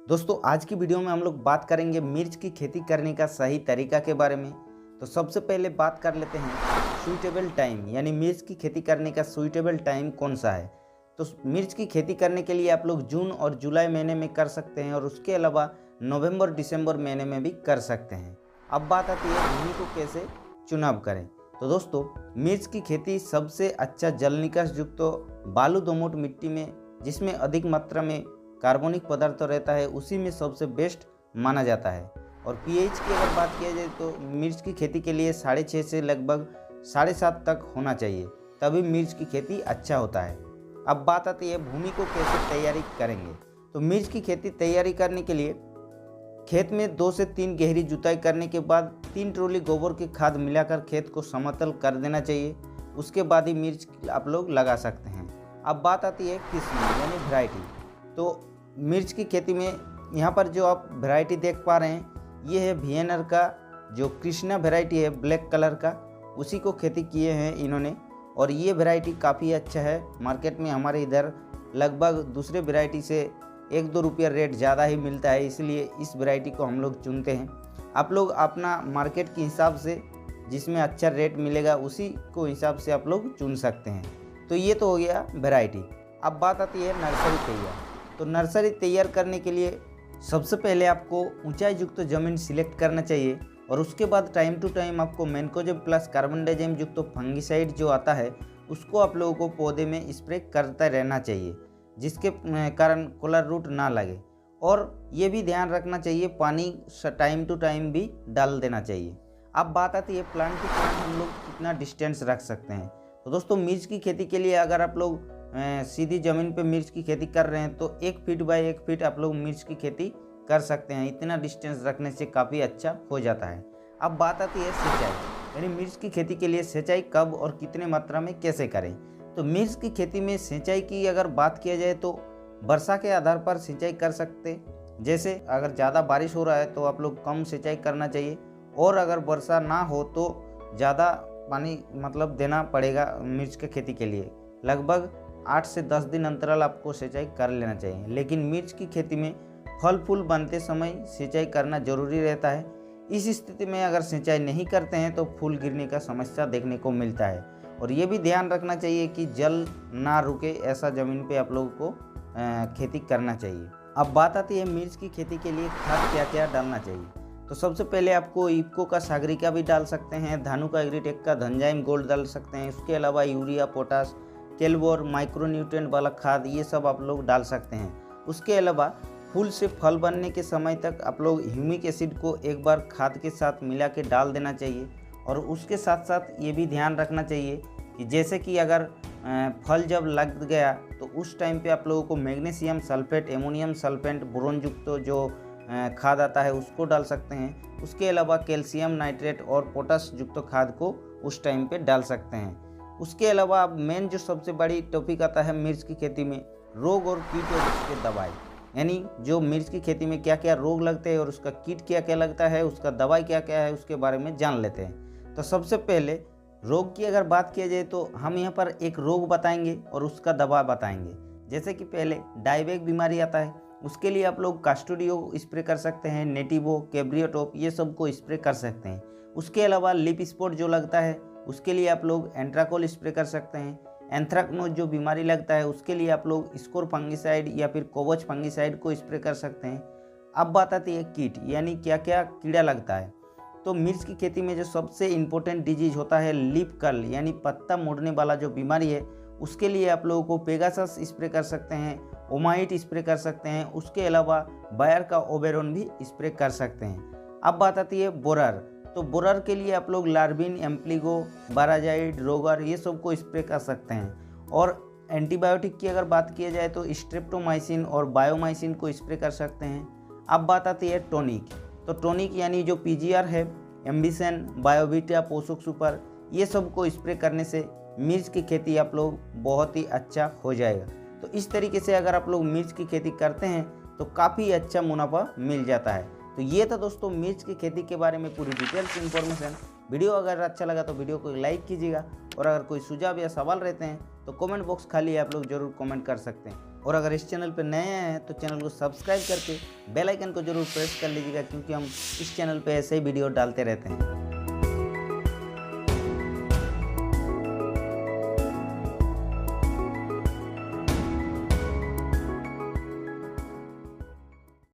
दोस्तों आज की वीडियो में हम लोग बात करेंगे मिर्च की खेती करने का सही तरीका के बारे में। तो सबसे पहले बात कर लेते हैं सुइटेबल टाइम, यानी मिर्च की खेती करने का सुइटेबल टाइम कौन सा है। तो मिर्च की खेती करने के लिए आप लोग जून और जुलाई महीने में कर सकते हैं और उसके अलावा नवंबर दिसंबर महीने में भी कर सकते हैं। अब बात आती है भूमि को कैसे चुनाव करें। तो दोस्तों मिर्च की खेती सबसे अच्छा जल निकास युक्त बालू दोमट मिट्टी में, जिसमें अधिक मात्रा में कार्बनिक पदार्थ रहता है, उसी में सबसे बेस्ट माना जाता है। और पीएच की अगर बात किया जाए तो मिर्च की खेती के लिए 6.5 से लगभग 7.5 तक होना चाहिए, तभी मिर्च की खेती अच्छा होता है। अब बात आती है भूमि को कैसे तैयारी करेंगे। तो मिर्च की खेती तैयारी करने के लिए खेत में 2 से 3 गहरी जुताई करने के बाद 3 ट्रॉली गोबर की खाद मिलाकर खेत को समतल कर देना चाहिए। उसके बाद ही मिर्च आप लोग लगा सकते हैं। अब बात आती है किस्म यानी वैरायटी। तो मिर्च की खेती में यहाँ पर जो आप वैरायटी देख पा रहे हैं, ये है वीएनआर का जो कृष्णा वैरायटी है, ब्लैक कलर का, उसी को खेती किए हैं इन्होंने। और ये वैरायटी काफ़ी अच्छा है। मार्केट में हमारे इधर लगभग दूसरे वैरायटी से 1-2 रुपया रेट ज़्यादा ही मिलता है, इसलिए इस वैरायटी को हम लोग चुनते हैं। आप लोग अपना मार्केट के हिसाब से जिसमें अच्छा रेट मिलेगा उसी को हिसाब से आप लोग चुन सकते हैं। तो ये तो हो गया वैरायटी। अब बात आती है नर्सरी तैयार। तो नर्सरी तैयार करने के लिए सबसे पहले आपको ऊंचाई युक्त ज़मीन सिलेक्ट करना चाहिए और उसके बाद टाइम टू टाइम आपको मैनकोजेब प्लस कार्बनडाइजिम युक्त फंगिसाइड जो आता है उसको आप लोगों को पौधे में स्प्रे करता रहना चाहिए, जिसके कारण कॉलर रूट ना लगे। और ये भी ध्यान रखना चाहिए पानी टाइम टू टाइम भी डाल देना चाहिए। अब बात आती है प्लांट टू प्लांट हम लोग कितना डिस्टेंस रख सकते हैं। तो दोस्तों मिर्च की खेती के लिए अगर आप लोग सीधी ज़मीन पे मिर्च की खेती कर रहे हैं तो 1 फीट बाय 1 फीट आप लोग मिर्च की खेती कर सकते हैं। इतना डिस्टेंस रखने से काफ़ी अच्छा हो जाता है। अब बात आती है सिंचाई, यानी मिर्च की खेती के लिए सिंचाई कब और कितने मात्रा में कैसे करें। तो मिर्च की खेती में सिंचाई की अगर बात किया जाए तो वर्षा के आधार पर सिंचाई कर सकते। जैसे अगर ज़्यादा बारिश हो रहा है तो आप लोग कम सिंचाई करना चाहिए, और अगर वर्षा ना हो तो ज़्यादा पानी मतलब देना पड़ेगा मिर्च की खेती के लिए। लगभग 8 से 10 दिन अंतराल आपको सिंचाई कर लेना चाहिए। लेकिन मिर्च की खेती में फल फूल बनते समय सिंचाई करना जरूरी रहता है। इस स्थिति में अगर सिंचाई नहीं करते हैं तो फूल गिरने का समस्या देखने को मिलता है। और ये भी ध्यान रखना चाहिए कि जल ना रुके, ऐसा ज़मीन पे आप लोगों को खेती करना चाहिए। अब बात आती है मिर्च की खेती के लिए खाद क्या क्या डालना चाहिए। तो सबसे पहले आपको इफ्को का सागरिका भी डाल सकते हैं, धानु का एग्रीटेक का धनजाइम गोल्ड डाल सकते हैं। उसके अलावा यूरिया, पोटास, केल्बोर, माइक्रोन्यूट्रिएंट वाला खाद, ये सब आप लोग डाल सकते हैं। उसके अलावा फूल से फल बनने के समय तक आप लोग ह्यूमिक एसिड को एक बार खाद के साथ मिला के डाल देना चाहिए। और उसके साथ साथ ये भी ध्यान रखना चाहिए कि जैसे कि अगर फल जब लग गया तो उस टाइम पे आप लोगों को magnesium sulphate, ammonium sulphate, boron युक्त जो खाद आता है उसको डाल सकते हैं। उसके अलावा कैल्शियम नाइट्रेट और पोटास युक्त खाद को उस टाइम पे डाल सकते हैं। उसके अलावा अब मेन जो सबसे बड़ी टॉपिक आता है मिर्च की खेती में, रोग और कीट और उसके दवाई, यानी जो मिर्च की खेती में क्या क्या रोग लगते हैं और उसका कीट क्या क्या लगता है, उसका दवाई क्या क्या है, उसके बारे में जान लेते हैं। तो सबसे पहले रोग की अगर बात किया जाए तो हम यहाँ पर एक रोग बताएंगे और उसका दवा बताएंगे। जैसे कि पहले डायबेक बीमारी आता है, उसके लिए आप लोग कास्टोडियो स्प्रे कर सकते हैं, नेटिवो, कैब्रियोटॉप, ये सब को स्प्रे कर सकते हैं। उसके अलावा लिप स्पॉट जो लगता है उसके लिए आप लोग एंट्राकोल स्प्रे कर सकते हैं। एंथ्रेक्नोज जो बीमारी लगता है उसके लिए आप लोग स्कोर फंगिसाइड या फिर कोवच फंगिसाइड को स्प्रे कर सकते हैं। अब बात आती है कीट, यानी क्या क्या कीड़ा लगता है। तो मिर्च की खेती में जो सबसे इम्पोर्टेंट डिजीज होता है लीफ कर्ल, यानी पत्ता मुड़ने वाला जो बीमारी है, उसके लिए आप लोगों को पेगासस स्प्रे कर सकते हैं, ओमाइट स्प्रे कर सकते हैं। उसके अलावा बायर का ओबेरोन भी स्प्रे कर सकते हैं। अब बात आती है बोरर। तो बोरर के लिए आप लोग लार्बिन, एम्प्लीगो, बाराजाइड, रोगर, ये सब को स्प्रे कर सकते हैं। और एंटीबायोटिक की अगर बात किया जाए तो स्ट्रेप्टोमाइसिन और बायोमाइसिन को स्प्रे कर सकते हैं। अब बात आती है टॉनिक। तो टॉनिक यानी जो पीजीआर है, एम्बिशन, बायोविटा, पोषक सुपर, ये सब को स्प्रे करने से मिर्च की खेती आप लोग बहुत ही अच्छा हो जाएगा। तो इस तरीके से अगर आप लोग मिर्च की खेती करते हैं तो काफ़ी अच्छा मुनाफा मिल जाता है। तो ये था दोस्तों मिर्च की खेती के बारे में पूरी डिटेल्स इन्फॉर्मेशन। वीडियो अगर अच्छा लगा तो वीडियो को लाइक कीजिएगा, और अगर कोई सुझाव या सवाल रहते हैं तो कमेंट बॉक्स खाली है, आप लोग जरूर कमेंट कर सकते हैं। और अगर इस चैनल पर नए हैं तो चैनल को सब्सक्राइब करके बेल आइकन को जरूर प्रेस कर लीजिएगा, क्योंकि हम इस चैनल पे ऐसे ही वीडियो डालते रहते हैं।